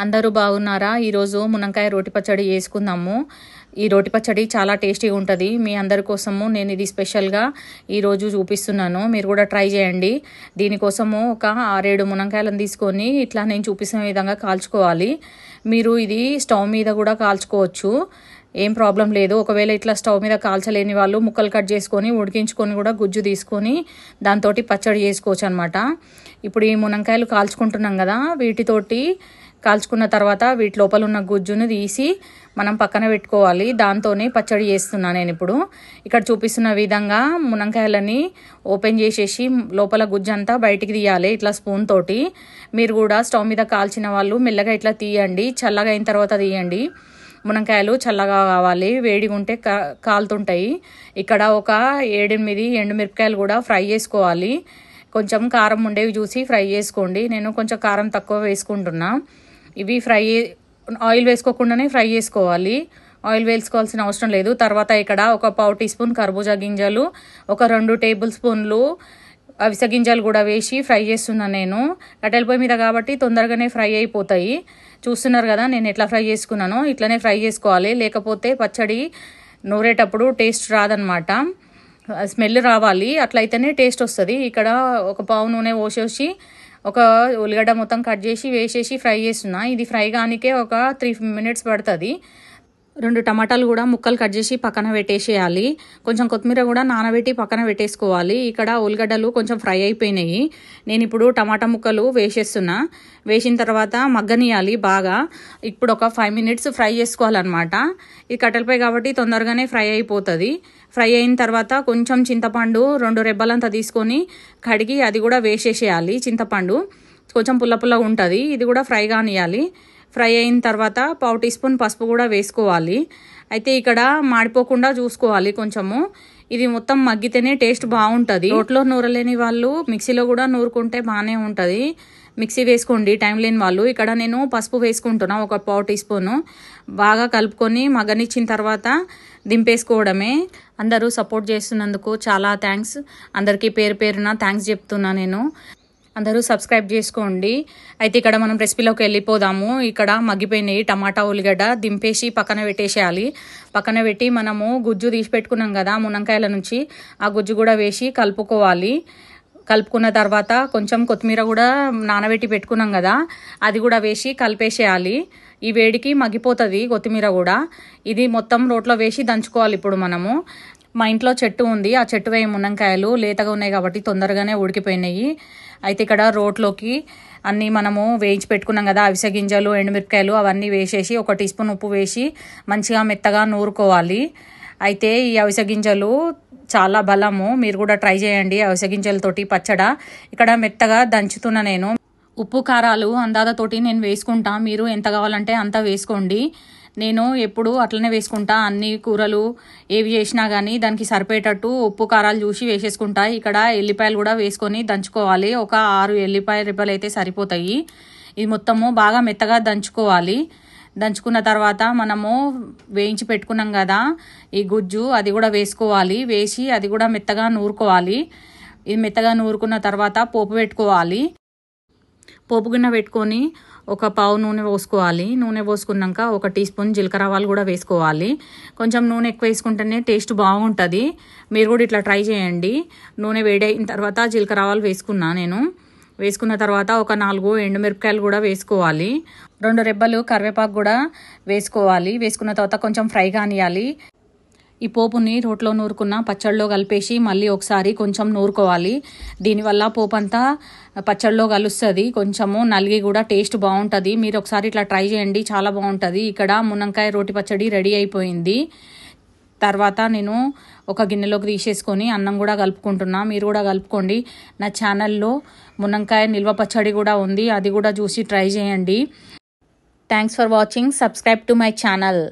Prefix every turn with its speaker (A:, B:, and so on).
A: అందరూ బాగున్నారా? ఈరోజు మునక్కాయ రోటి పచ్చడి చేసుకుందాము. ఈ రోటి పచ్చడి చాలా టేస్టీగా ఉంటుంది. మీ అందరి కోసము నేను ఇది స్పెషల్గా ఈరోజు చూపిస్తున్నాను. మీరు కూడా ట్రై చేయండి. దీనికోసము ఒక 6-7 మునక్కాయలను తీసుకొని ఇట్లా నేను చూపిస్తున్న విధంగా కాల్చుకోవాలి. మీరు ఇది స్టవ్ మీద కూడా కాల్చుకోవచ్చు, ఏం ప్రాబ్లం లేదు. ఒకవేళ ఇట్లా స్టవ్ మీద కాల్చలేని వాళ్ళు ముక్కలు కట్ చేసుకొని ఉడికించుకొని కూడా గుజ్జు తీసుకొని దాంతో పచ్చడి చేసుకోవచ్చు అనమాట. ఇప్పుడు ఈ మునక్కాయలు కాల్చుకుంటున్నాం కదా, వీటితోటి కాల్చుకున్న తర్వాత వీటి లోపల ఉన్న గుజ్జును తీసి మనం పక్కన పెట్టుకోవాలి. దాంతోనే పచ్చడి చేస్తున్నాను నేను. ఇప్పుడు ఇక్కడ చూపిస్తున్న విధంగా మునక్కాయలని ఓపెన్ చేసేసి లోపల గుజ్జు అంతా బయటికి తీయాలి ఇట్లా స్పూన్ తోటి. మీరు కూడా స్టవ్ మీద కాల్చిన వాళ్ళు మెల్లగా ఇట్లా తీయండి, చల్లగా అయిన తర్వాత తీయండి. మునక్కాయలు చల్లగా కావాలి, వేడిగా ఉంటే కాలుతుంటాయి. ఇక్కడ ఒక 7-8 ఎండుమిరపకాయలు కూడా ఫ్రై చేసుకోవాలి. కొంచెం కారం ఉండేవి చూసి ఫ్రై చేసుకోండి. నేను కొంచెం కారం తక్కువ వేసుకుంటున్నా. ఇవి ఆయిల్ వేసుకోకుండానే ఫ్రై చేసుకోవాలి, ఆయిల్ వేసుకోవాల్సిన అవసరం లేదు. తర్వాత ఇక్కడ ఒక 1/4 టీ స్పూన్ కర్బూజా గింజలు, ఒక 2 టేబుల్ స్పూన్లు అవిసె గింజలు కూడా వేసి ఫ్రై చేస్తున్నాను నేను. కట్టెల పొయ్యి మీద కాబట్టి తొందరగానే ఫ్రై అయిపోతాయి. చూస్తున్నారు కదా నేను ఎట్లా ఫ్రై చేసుకున్నానో, ఇట్లనే ఫ్రై చేసుకోవాలి. లేకపోతే పచ్చడి నూరేటప్పుడు టేస్ట్ రాదనమాట, స్మెల్ రావాలి, అట్లయితేనే టేస్ట్ వస్తుంది. ఇక్కడ ఒక పావు నూనె పోసేసి ఒక ఉల్లిగడ్డ మొత్తం కట్ చేసి వేసేసి ఫ్రై చేస్తున్నా. ఇది ఫ్రై కానికే ఒక 3 మినిట్స్ పడుతుంది. 2 టమాటాలు కూడా ముక్కలు కట్ చేసి పక్కన పెట్టేసేయాలి. కొంచెం కొత్తిమీర కూడా నానబెట్టి పక్కన పెట్టేసుకోవాలి. ఇక్కడ ఉల్లిగడ్డలు కొంచెం ఫ్రై అయిపోయినాయి. నేను ఇప్పుడు టమాటా ముక్కలు వేసేస్తున్నా. వేసిన తర్వాత మగ్గనియాలి బాగా. ఇప్పుడు ఒక 5 మినిట్స్ ఫ్రై చేసుకోవాలన్నమాట. ఇది కట్టెలపై కాబట్టి తొందరగానే ఫ్రై అయిపోతుంది. ఫ్రై అయిన తర్వాత కొంచెం చింతపండు 2 రెబ్బలంతా తీసుకొని కడిగి అది కూడా వేసేసేయాలి. చింతపండు కొంచెం పుల్ల పుల్లగా ఉంటుంది, ఇది కూడా ఫ్రై కానియాలి. ఫ్రై అయిన తర్వాత 1/4 టీ స్పూన్ పసుపు కూడా వేసుకోవాలి. అయితే ఇక్కడ మాడిపోకుండా చూసుకోవాలి కొంచెము. ఇది మొత్తం మగ్గితేనే టేస్ట్ బాగుంటుంది. రోట్లో నూరలేని వాళ్ళు మిక్సీలో కూడా నూరుకుంటే బాగానే ఉంటుంది. మిక్సీ వేసుకోండి టైం లేని వాళ్ళు. ఇక్కడ నేను పసుపు వేసుకుంటున్నా ఒక 1/4 టీ స్పూను. బాగా కలుపుకొని మగ్గనిచ్చిన తర్వాత దింపేసుకోవడమే. అందరూ సపోర్ట్ చేస్తున్నందుకు చాలా థ్యాంక్స్. అందరికీ పేరు పేరున థ్యాంక్స్ చెప్తున్నా నేను. అందరూ సబ్స్క్రైబ్ చేసుకోండి. అయితే ఇక్కడ మనం రెసిపీలోకి వెళ్ళిపోదాము. ఇక్కడ మగ్గిపోయినాయి టమాటా ఉల్లిగడ్డ, దింపేసి పక్కన పెట్టేసేయాలి. పక్కన పెట్టి మనము గుజ్జు తీసి పెట్టుకున్నాం కదా మునక్కాయల నుంచి, ఆ గుజ్జు కూడా వేసి కలుపుకోవాలి. కలుపుకున్న తర్వాత కొంచెం కొత్తిమీర కూడా నానబెట్టి పెట్టుకున్నాం కదా, అది కూడా వేసి కలిపేసేయాలి. ఈ వేడికి మగ్గిపోతుంది కొత్తిమీర కూడా. ఇది మొత్తం రోట్లో వేసి దంచుకోవాలి. ఇప్పుడు మనము మా ఇంట్లో చెట్టు ఉంది, ఆ చెట్టు వేయి మునక్కాయలు లేతగా ఉన్నాయి కాబట్టి తొందరగానే ఉడికిపోయినాయి. అయితే ఇక్కడ రోట్లోకి అన్నీ మనము వేయించి పెట్టుకున్నాం కదా, అవిసె గింజలు ఎండుమిరపకాయలు అవన్నీ వేసేసి 1 టీ స్పూన్ ఉప్పు వేసి మంచిగా మెత్తగా నూరుకోవాలి. అయితే ఈ అవిసె గింజలు చాలా బలము, మీరు కూడా ట్రై చేయండి అవిసె గింజలతోటి పచ్చడ. ఇక్కడ మెత్తగా దంచుతున్నా నేను. ఉప్పు కారాలు అందాదతోటి నేను వేసుకుంటా, మీరు ఎంత కావాలంటే అంత వేసుకోండి. నేను ఎప్పుడు అట్లనే వేసుకుంటా. అన్ని కూరలు ఏవి చేసినా కానీ దానికి సరిపోయేటట్టు ఉప్పు కారాలు చూసి వేసేసుకుంటా. ఇక్కడ ఎల్లిపాయలు కూడా వేసుకొని దంచుకోవాలి. ఒక 6 ఎల్లిపాయ రెబ్బలు అయితే సరిపోతాయి. ఇది మొత్తము బాగా మెత్తగా దంచుకోవాలి. దంచుకున్న తర్వాత మనము వేయించి పెట్టుకున్నాం కదా ఈ గుజ్జు, అది కూడా వేసుకోవాలి. వేసి అది కూడా మెత్తగా నూరుకోవాలి. ఇది మెత్తగా నూరుకున్న తర్వాత పోపు పెట్టుకోవాలి. పోపు గిన్నె పెట్టుకొని ఒక పావు నూనె పోసుకోవాలి. నూనె పోసుకున్నాక 1 టీ స్పూన్ జీలకర్ర ఆవాలు కూడా వేసుకోవాలి. కొంచెం నూనె ఎక్కువ వేసుకుంటేనే టేస్ట్ బాగుంటుంది. మీరు కూడా ఇట్లా ట్రై చేయండి. నూనె వేడి అయిన తర్వాత జీలకర్ర ఆవాలు వేసుకున్నా నేను. వేసుకున్న తర్వాత ఒక 4 ఎండుమిరపకాయలు కూడా వేసుకోవాలి. 2 రెబ్బలు కరివేపాకు కూడా వేసుకోవాలి. వేసుకున్న తర్వాత కొంచెం ఫ్రై కానియాలి. ఈ పోపుని రోట్లో నూరుకున్న పచ్చడిలో కలిపేసి మళ్ళీ ఒకసారి కొంచెం నూరుకోవాలి. దీనివల్ల పోపు అంతా పచ్చడిలో కలుస్తుంది. కొంచెము నలిగి కూడా టేస్ట్ బాగుంటుంది. మీరు ఒకసారి ఇట్లా ట్రై చేయండి, చాలా బాగుంటుంది. ఇక్కడ మునక్కాయ రోటి పచ్చడి రెడీ అయిపోయింది. తర్వాత నేను ఒక గిన్నెలోకి తీసేసుకొని అన్నం కూడా కలుపుకుంటున్నా. మీరు కూడా కలుపుకోండి. నా ఛానల్లో మునక్కాయ నిల్వ పచ్చడి కూడా ఉంది, అది కూడా చూసి ట్రై చేయండి. Thanks for watching. Subscribe to my channel.